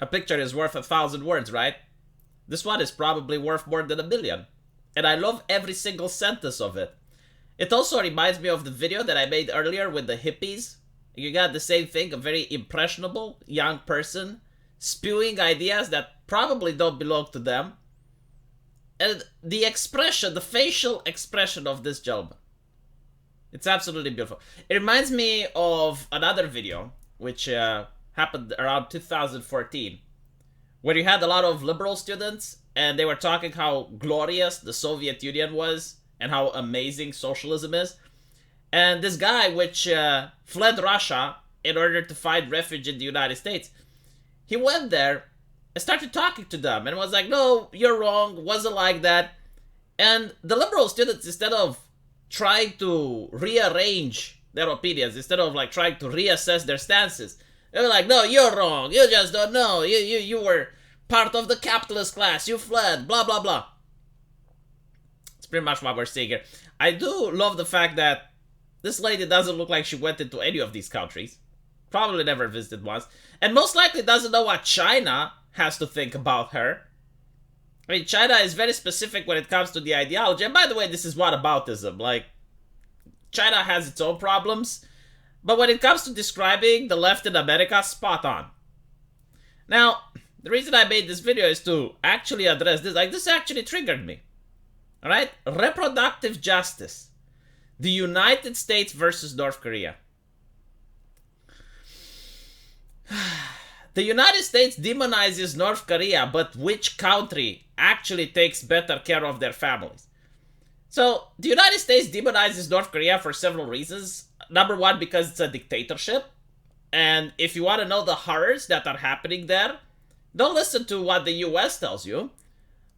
A picture is worth 1,000 words, right? This one is probably worth more than 1,000,000. And I love every single sentence of it. It also reminds me of the video that I made earlier with the hippies. You got the same thing, a very impressionable young person spewing ideas that probably don't belong to them. And the expression, the facial expression of this gentleman, it's absolutely beautiful. It reminds me of another video, which happened around 2014, where you had a lot of liberal students, and they were talking how glorious the Soviet Union was, and how amazing socialism is. And this guy, which fled Russia in order to find refuge in the United States, he went there and started talking to them, and was like, no, you're wrong, wasn't like that. And the liberal students, instead of trying to rearrange their opinions, instead of like trying to reassess their stances, they were like, no, you're wrong, you just don't know, you were part of the capitalist class, you fled, blah, blah, blah. It's pretty much what we're seeing here. I do love the fact that this lady doesn't look like she went into any of these countries. Probably never visited once. And most likely doesn't know what China has to think about her. I mean, China is very specific when it comes to the ideology. And by the way, this is whataboutism. Like, China has its own problems. But when it comes to describing the left in America, spot on. Now, the reason I made this video is to actually address this. Like, this actually triggered me. Alright? Reproductive justice. The United States versus North Korea. The United States demonizes North Korea, but which country actually takes better care of their families? So, the United States demonizes North Korea for several reasons. Number one, because it's a dictatorship. And if you want to know the horrors that are happening there, don't listen to what the US tells you.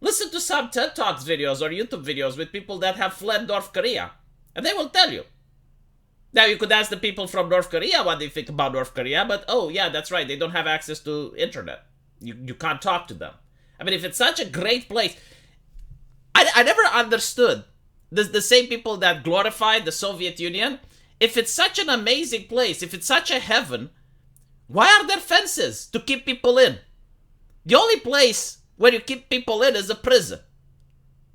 Listen to some TED Talks videos or YouTube videos with people that have fled North Korea. And they will tell you. Now, you could ask the people from North Korea what they think about North Korea, but oh, yeah, that's right, they don't have access to internet. You can't talk to them. I mean, if it's such a great place... I never understood the same people that glorified the Soviet Union. If it's such an amazing place, if it's such a heaven, why are there fences to keep people in? The only place where you keep people in is a prison.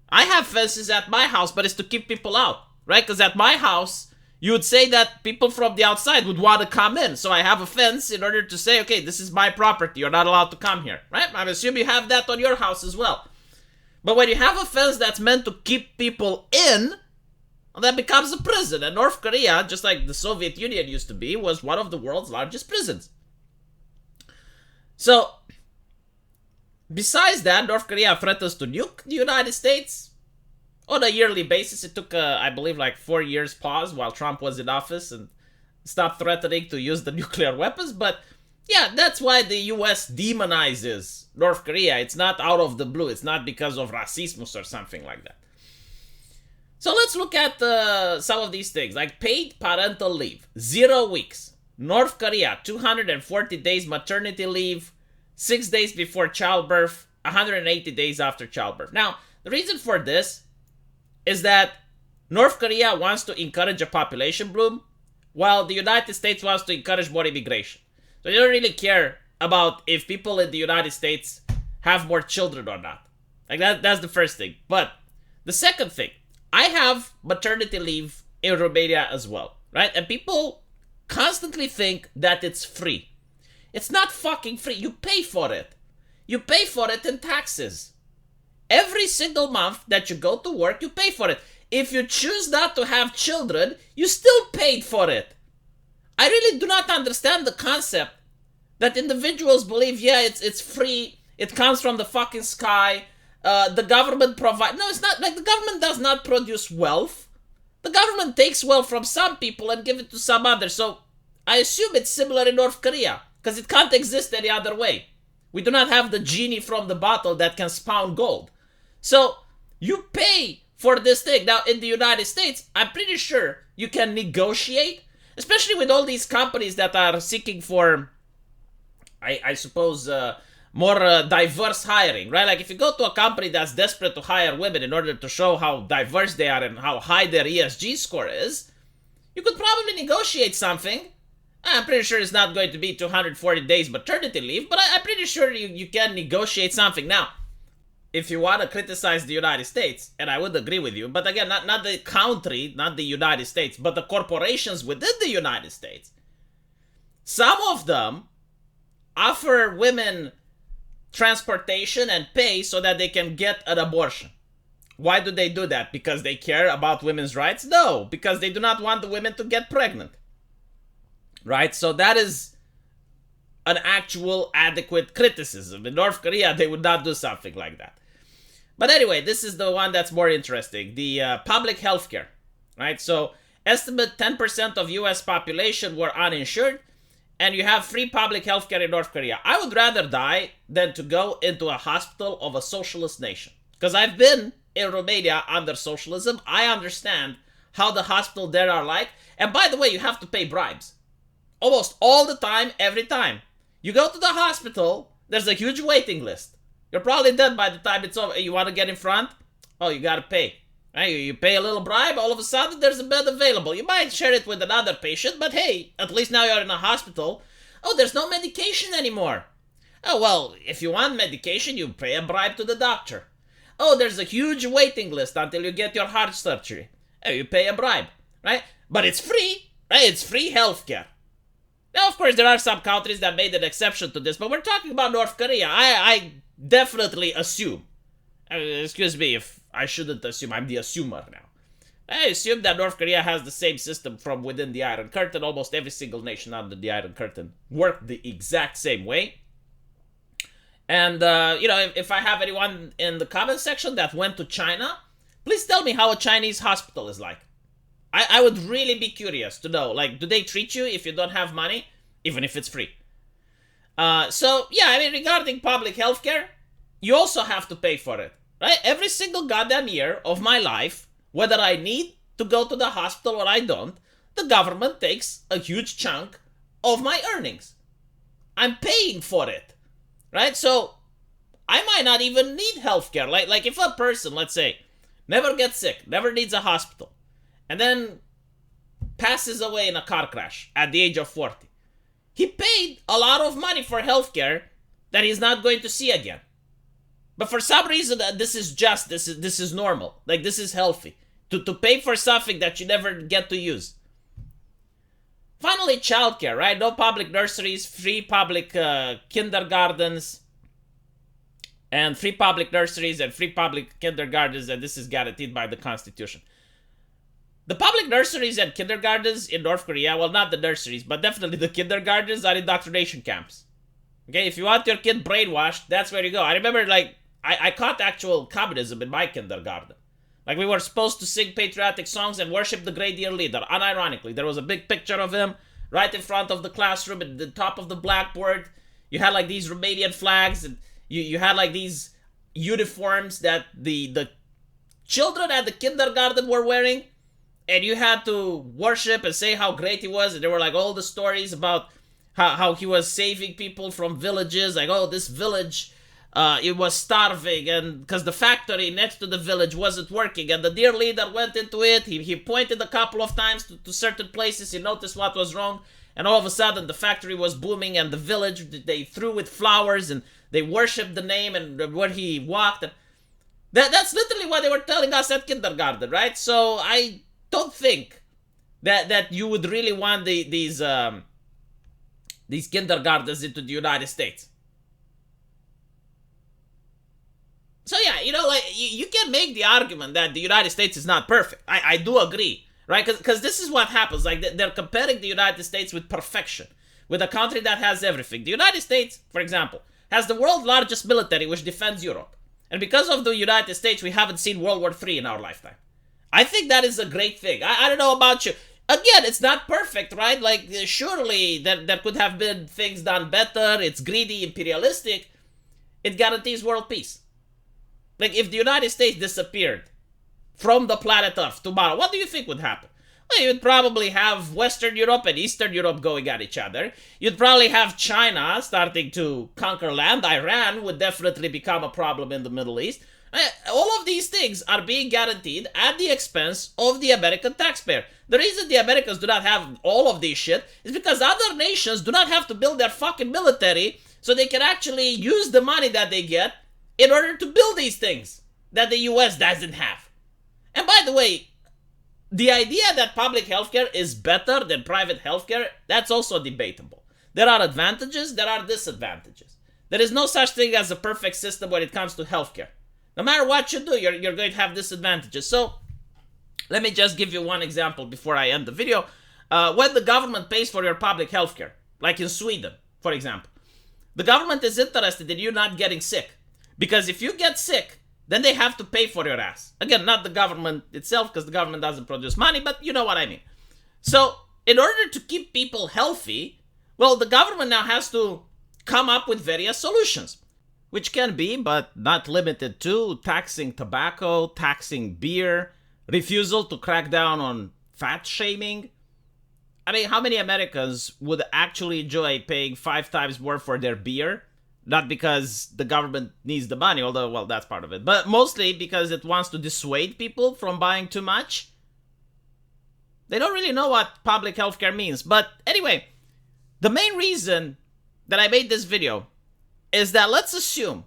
I have fences at my house, but it's to keep people out, right? Because at my house, you would say that people from the outside would want to come in. So I have a fence in order to say, okay, this is my property. You're not allowed to come here, right? I assume you have that on your house as well. But when you have a fence that's meant to keep people in, well, that becomes a prison. And North Korea, just like the Soviet Union used to be, was one of the world's largest prisons. So, besides that, North Korea threatens to nuke the United States on a yearly basis. It took, I believe, like 4 years pause while Trump was in office and stopped threatening to use the nuclear weapons. But yeah, that's why the US demonizes North Korea. It's not out of the blue. It's not because of racism or something like that. So let's look at some of these things. Like paid parental leave, 0 weeks. North Korea, 240 days maternity leave, 6 days before childbirth, 180 days after childbirth. Now, the reason for this is that North Korea wants to encourage a population boom, while the United States wants to encourage more immigration. So they don't really care about if people in the United States have more children or not. Like that's the first thing. But the second thing, I have maternity leave in Romania as well, right? And people constantly think that it's free. It's not fucking free. You pay for it. You pay for it in taxes. Every single month that you go to work, you pay for it. If you choose not to have children, you still paid for it. I really do not understand the concept that individuals believe, yeah, it's free, it comes from the fucking sky, the government provides... No, it's not. Like, the government does not produce wealth. The government takes wealth from some people and give it to some others. So I assume it's similar in North Korea, because it can't exist any other way. We do not have the genie from the bottle that can spawn gold. So you pay for this thing. Now, in the United States, I'm pretty sure you can negotiate, especially with all these companies that are seeking for, I suppose, more diverse hiring, right? Like if you go to a company that's desperate to hire women in order to show how diverse they are and how high their ESG score is, you could probably negotiate something I'm pretty sure it's not going to be 240 days maternity leave, but I'm pretty sure you can negotiate something. Now, if you want to criticize the United States, and I would agree with you, but again, not the country, not the United States, but the corporations within the United States, some of them offer women transportation and pay so that they can get an abortion. Why do they do that? Because they care about women's rights? No, because they do not want the women to get pregnant. Right? So that is an actual adequate criticism. In North Korea, they would not do something like that. But anyway, this is the one that's more interesting. The public health care. Right? So estimate 10% of US population were uninsured, and you have free public health care in North Korea. I would rather die than to go into a hospital of a socialist nation. Because I've been in Romania under socialism. I understand how the hospitals there are like. And by the way, you have to pay bribes. Almost all the time, every time. You go to the hospital, there's a huge waiting list. You're probably dead by the time it's over. You want to get in front? Oh, you gotta pay. Right? You pay a little bribe, all of a sudden there's a bed available. You might share it with another patient, but hey, at least now you're in a hospital. Oh, there's no medication anymore. Oh, well, if you want medication, you pay a bribe to the doctor. Oh, there's a huge waiting list until you get your heart surgery. Oh, you pay a bribe, right? But it's free, right? It's free healthcare. Now, of course, there are some countries that made an exception to this, but we're talking about North Korea. I definitely assume, excuse me if I shouldn't assume, I'm the assumer now. I assume that North Korea has the same system from within the Iron Curtain. Almost every single nation under the Iron Curtain worked the exact same way. And, if I have anyone in the comment section that went to China, please tell me how a Chinese hospital is like. I would really be curious to know, like, do they treat you if you don't have money, even if it's free? Regarding public healthcare, you also have to pay for it, right? Every single goddamn year of my life, whether I need to go to the hospital or I don't, the government takes a huge chunk of my earnings. I'm paying for it, right? So I might not even need healthcare. Like if a person, let's say, never gets sick, never needs a hospital, and then passes away in a car crash at the age of 40. He paid a lot of money for healthcare that he's not going to see again. But for some reason, this is normal. Like, this is healthy. To pay for something that you never get to use. Finally, childcare, right? No public nurseries, free public kindergartens, and free public nurseries and free public kindergartens, and this is guaranteed by the Constitution. The public nurseries and kindergartens in North Korea, well, not the nurseries, but definitely the kindergartens are indoctrination camps. Okay, if you want your kid brainwashed, that's where you go. I remember, I caught actual communism in my kindergarten. Like, we were supposed to sing patriotic songs and worship the great dear leader. Unironically, there was a big picture of him right in front of the classroom at the top of the blackboard. You had, like, these Romanian flags, and you had, like, these uniforms that the children at the kindergarten were wearing. And you had to worship and say how great he was. And there were, like, all the stories about how he was saving people from villages. Like, oh, this village, it was starving. And because the factory next to the village wasn't working. And the dear leader went into it. He pointed a couple of times to certain places. He noticed what was wrong. And all of a sudden, the factory was booming. And the village, they threw with flowers. And they worshipped the name and where he walked. And that's literally what they were telling us at kindergarten, right? So I don't think that you would really want these kindergartens into the United States. So yeah, you can make the argument that the United States is not perfect. I do agree, right? Because this is what happens. Like, they're comparing the United States with perfection, with a country that has everything. The United States, for example, has the world's largest military, which defends Europe. And because of the United States, we haven't seen World War III in our lifetime. I think that is a great thing. I don't know about you. Again, it's not perfect, right? Like, surely there could have been things done better. It's greedy, imperialistic. It guarantees world peace. Like, if the United States disappeared from the planet Earth tomorrow, what do you think would happen? Well, you'd probably have Western Europe and Eastern Europe going at each other. You'd probably have China starting to conquer land. Iran would definitely become a problem in the Middle East. All of these things are being guaranteed at the expense of the American taxpayer. The reason the Americans do not have all of this shit is because other nations do not have to build their fucking military so they can actually use the money that they get in order to build these things that the US doesn't have. And by the way, the idea that public healthcare is better than private healthcare, that's also debatable. There are advantages, there are disadvantages. There is no such thing as a perfect system when it comes to healthcare. No matter what you do, you're going to have disadvantages. So, let me just give you one example before I end the video. When the government pays for your public healthcare, like in Sweden, for example, the government is interested in you not getting sick. Because if you get sick, then they have to pay for your ass. Again, not the government itself, because the government doesn't produce money, but you know what I mean. So, in order to keep people healthy, well, the government now has to come up with various solutions. Which can be, but not limited to, taxing tobacco, taxing beer, refusal to crack down on fat shaming. I mean, how many Americans would actually enjoy paying 5 times more for their beer? Not because the government needs the money, although, well, that's part of it. But mostly because it wants to dissuade people from buying too much. They don't really know what public healthcare means. But anyway, the main reason that I made this video is that let's assume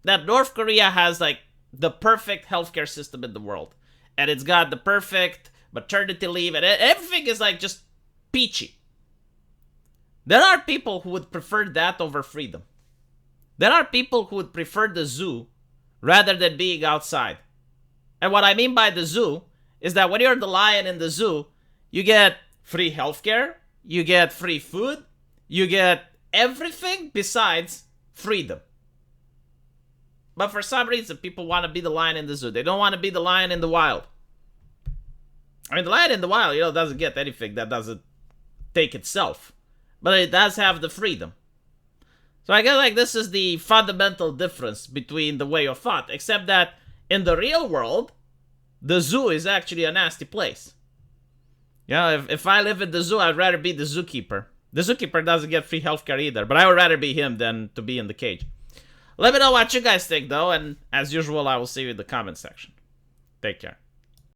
that North Korea has like the perfect healthcare system in the world. And it's got the perfect maternity leave and everything is like just peachy. There are people who would prefer that over freedom. There are people who would prefer the zoo rather than being outside. And what I mean by the zoo is that when you're the lion in the zoo, you get free healthcare, you get free food, you get everything besides freedom. But for some reason, people want to be the lion in the zoo. They don't want to be the lion in the wild. I mean, the lion in the wild, doesn't get anything that doesn't take itself. But it does have the freedom. So I guess like this is the fundamental difference between the way of thought. Except that in the real world, the zoo is actually a nasty place. If I live in the zoo, I'd rather be the zookeeper. The zookeeper doesn't get free healthcare either, but I would rather be him than to be in the cage. Let me know what you guys think, though, and as usual, I will see you in the comment section. Take care.